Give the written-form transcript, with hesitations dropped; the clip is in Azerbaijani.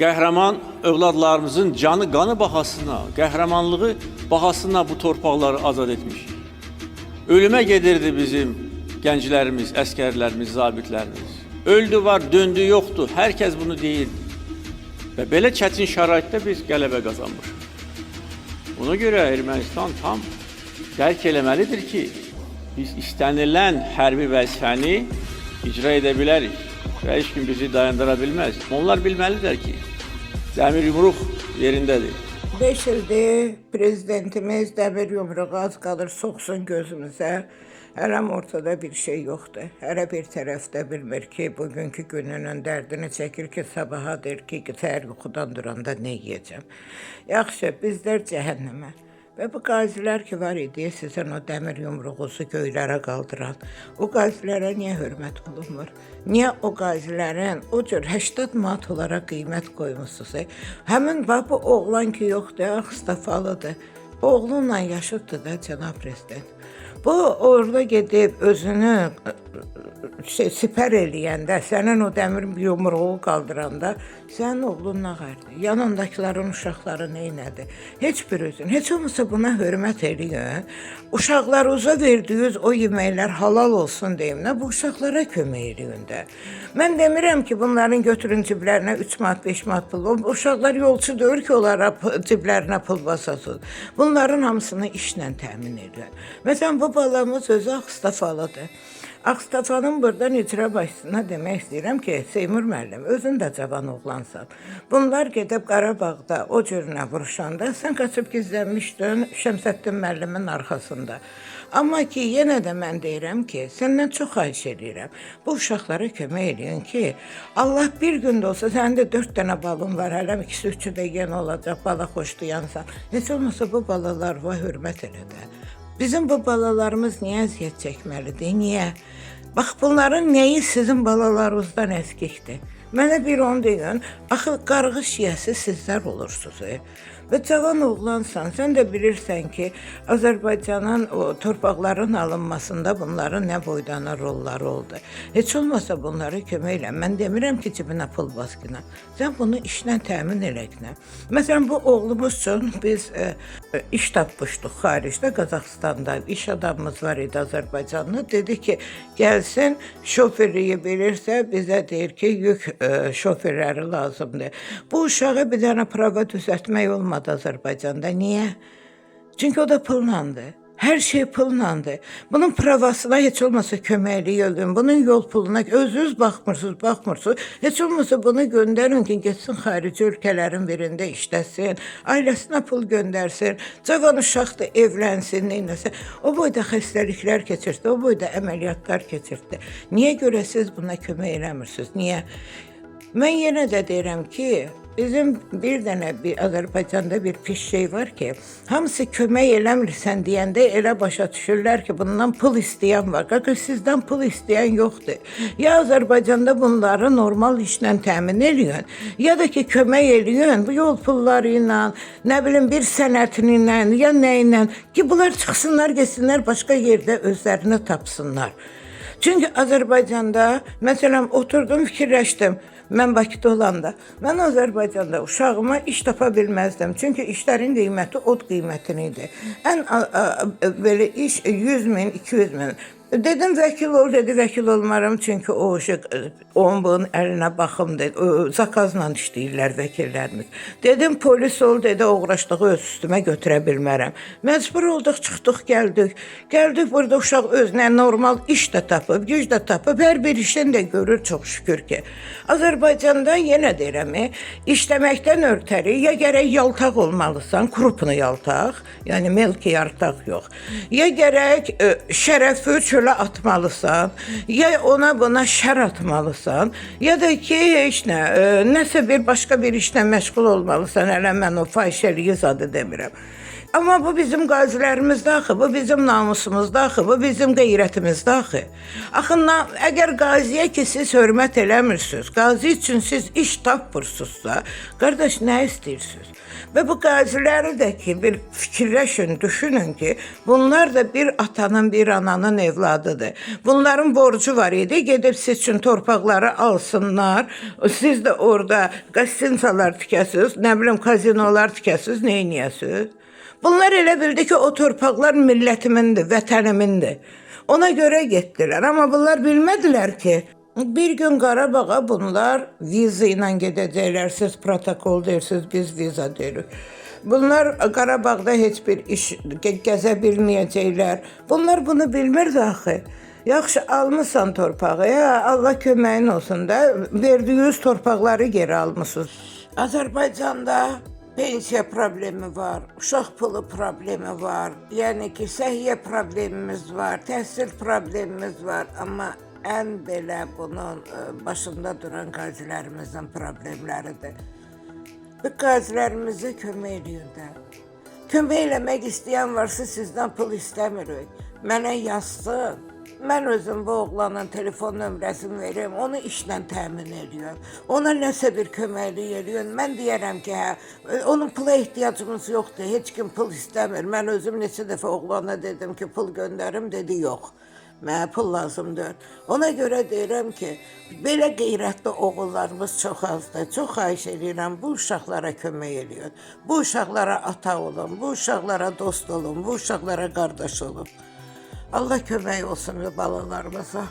qəhrəman övladlarımızın canı, qanı bahasına, qəhrəmanlığı bahasına bu torpaqları azad etmiş. Ölümə gedirdi bizim gənclərimiz, əskərlərimiz, zabitlərimiz. Öldü var, döndü yoxdur. Hər kəs bunu deyirdi. Və belə çətin şəraitdə biz qələbə qazanmışıq. Buna görə Ermənistan tam dərk eləməlidir ki, biz istənilən hərbi vəzifəni icra edə bilərik və heç kim bizi dayandıra bilməz. Onlar bilməlidir ki, dəmir yumruq yerindədir. 5 ildir prezidentimiz dəmir yumruğu az qalır soxsun gözümüzə. Hələm ortada bir şey yoxdur. Hələ bir tərəfdə bilmir ki, bugünkü gününün dərdini çəkir ki, sabaha deyir ki, səhər yuxudan duranda nə yiyəcəm. Yaxşı, bizlər cəhənnəmə. Və bu qazilər ki var idi, sizin o dəmir yumruğunuzu göylərə qaldıran, o qazilərə niyə hörmət olunmur? Niyə o qazilərin o cür 80 manat olaraq qiymət qoymusunuz? Həmin bu oğlan ki yoxdur, Ağstafalıdır. Oğlunla yaşıddır da cənab prezident. Bu orada gedib özünü sipər eləyəndə, sənin o dəmir yumruğu qaldıranda, sənin oğlun nə qardır? Yanındakilərin uşaqları neynədir? Heç bir özün, heç olmasa buna hörmət eləyin. Uşaqlarınıza verdiyiniz o yeməklər halal olsun deyim, bu uşaqlara kömək eləyin də. Mən demirəm ki, bunların götürün ciblərinə 3 manat, 5 manat pul. Uşaqlar yolçu deyir ki, onlara ciblərinə pul basasın. Bunların hamısını işlə təmin edir. Məsələn, bu balamız özü Ağstafalıdır. Ağstafanın buradan icra başçısına demək istəyirəm ki, Seymur müəllim, özün də cavan oğlansan. Bunlar gedib Qarabağda o cürünə vuruşanda, sən qaçıb gizlənmişdin Şəmsəddin müəllimin arxasında. Amma ki, yenə də mən deyirəm ki, səndən çox xahiş edirəm. Bu uşaqlara kömək edin ki, Allah bir gün də olsa, səndə 4 dənə balın var, hələm 2-3 də yenə olacaq, bala xoşlayansan. Heç olmasa bu balalarına hörmət elə də. Bizim bu balalarımız niyə əziyyət çəkməlidir? Niyə? Bax, bunların nəyi sizin balalarınızdan əskikdir? Mənə bir onu deyin, axı qarğış yiyəsi sizlər olursunuz. Və cavan oğlansan, sən də bilirsən ki, Azərbaycanın torpaqların alınmasında bunların nə boydana rolları oldu. Heç olmasa bunları kömək elə. Mən demirəm ki, cibinə pul baskına. Sən bunu işlə təmin eləklə. Məsələn, bu oğlumuz üçün biz iş tapmışdıq xaricdə, Qazaxstanda. İş adamımız var idi Azərbaycanlı. Dedi ki, gəlsin, şoferliyi bilirsə, bizə deyir ki, yük şoferləri lazımdır. Bu uşağa bir dənə prava düzəltmək olmadı Azərbaycanda. Niyə? Çünki o da pullandı. Hər şey pullandı. Bunun pravasına heç olmasa köməkliyi öldün. Bunun yol puluna özünüz baxmırsınız. Heç olmasa bunu göndərin ki, getsin xarici ölkələrin birində işləsin. Ailəsinə pul göndərsin. Cavan uşaqdır, evlənsin, neynəsə. O boyda xəstəliklər keçirdi, o boyda əməliyyatlar keçirdi. Niyə görə siz buna kömək eləmirsiniz? Niyə? Mən yenə də deyirəm ki, bizim bir dənə Azərbaycanda bir pis şey var ki, hamısı kömək eləmirsən deyəndə elə başa düşürlər ki, bundan pul istəyən var. Qaqa, sizdən pul istəyən yoxdur. Ya Azərbaycanda bunları normal işlə təmin eləyin, ya da ki, kömək eləyin, bu yol pulları ilə, nə bilim, bir sənətin ilə, ya nə ilə, ki, bunlar çıxsınlar, geçsinlər, başqa yerdə özlərini tapsınlar. Çünki Azərbaycanda, məsələn, oturdum, fikirləşdim, mən Bakıda olanda, mən Azərbaycanda uşağıma iş tapa bilməzdim. Çünki işlərin qiyməti od qiymətini idi. Ən belə iş 100 min, 200 min. Dedim, vəkil ol, dedi, vəkil olmaram, çünki o onun əlinə baxımdır, zakazla işləyirlər vəkillərimiz. Dedim, polis ol, dedi, uğraşdığı öz üstümə götürə bilmərəm. Məcbur olduq, çıxdıq, gəldik. Gəldik, burada uşaq özünə normal iş də tapıb, güc də tapıb, hər bir işdən də görür, çox şükür ki. Azərbaycanda yenə deyirəm, işləməkdən örtəri, ya gərək yaltaq olmalısan, krupunu yaltaq, yəni melki yartaq yox, ya gərək şərəfi çölə atmalısan, ya ona buna şər atmalısan, ya da ki, heç nə, nəsə bir başqa bir işlə məşğul olmalısan, hələ mən o fahişəliyi zadı demirəm. Amma bu bizim qazilərimizdə axı, bu bizim namusumuzda axı, bu bizim qeyrətimizdə axı. Axı əgər qaziyə ki siz hörmət eləmirsiniz, qazi üçün siz iş tapmırsınızsa, qardaş nə istəyirsiniz? Və bu qaziləri də ki bir fikirləşin, düşünün ki, bunlar da bir atanın, bir ananın evladıdır. Bunların borcu var idi, gedib siz üçün torpaqları alsınlar. Siz də orada qastinsalar tikəsiniz, nə bilim kazinolar tikəsiniz, nə edəsiniz? Bunlar elə bildi ki, o torpaqlar millətimindir, vətənimindir. Ona görə getdilər, amma bunlar bilmədilər ki, bir gün Qarabağa bunlar viza ilə gedəcəklər, siz protokol deyirsiniz, biz viza deyirik. Bunlar Qarabağda heç bir iş gəzə bilməyəcəklər. Bunlar bunu bilmirdi axı. Yaxşı, almışsan torpağı, ya Allah köməyin olsun da, verdiyiniz torpaqları geri almışsınız. Azərbaycanda pensiya problemi var, uşaq pulu problemi var, yəni ki, səhiyyə problemimiz var, təhsil problemimiz var, amma ən belə bunun başında duran qazilərimizin problemləridir. Bu qazilərimizə kömək eləyin də. Kömək eləmək istəyən varsa sizdən pul istəmirik. Mənə yazsın. Mən özüm bu oğlanın telefon nömrəsini verim, onu işlə təmin ediyorum. Ona nəsə bir köməklik ediyorum. Mən deyərəm ki, hə, onun pula ehtiyacımız yoxdur, heç kim pul istəmir. Mən özüm neçə dəfə oğlana dedim ki, pul göndərim, dedi yox. Mənə pul lazımdır. Ona görə deyirəm ki, belə qeyrətli oğullarımız çox azdır. Çox xahiş edirəm, bu uşaqlara kömək ediyor. Bu uşaqlara ata olun, bu uşaqlara dost olun, bu uşaqlara qardaş olun. Allah kömək olsun balalarımıza.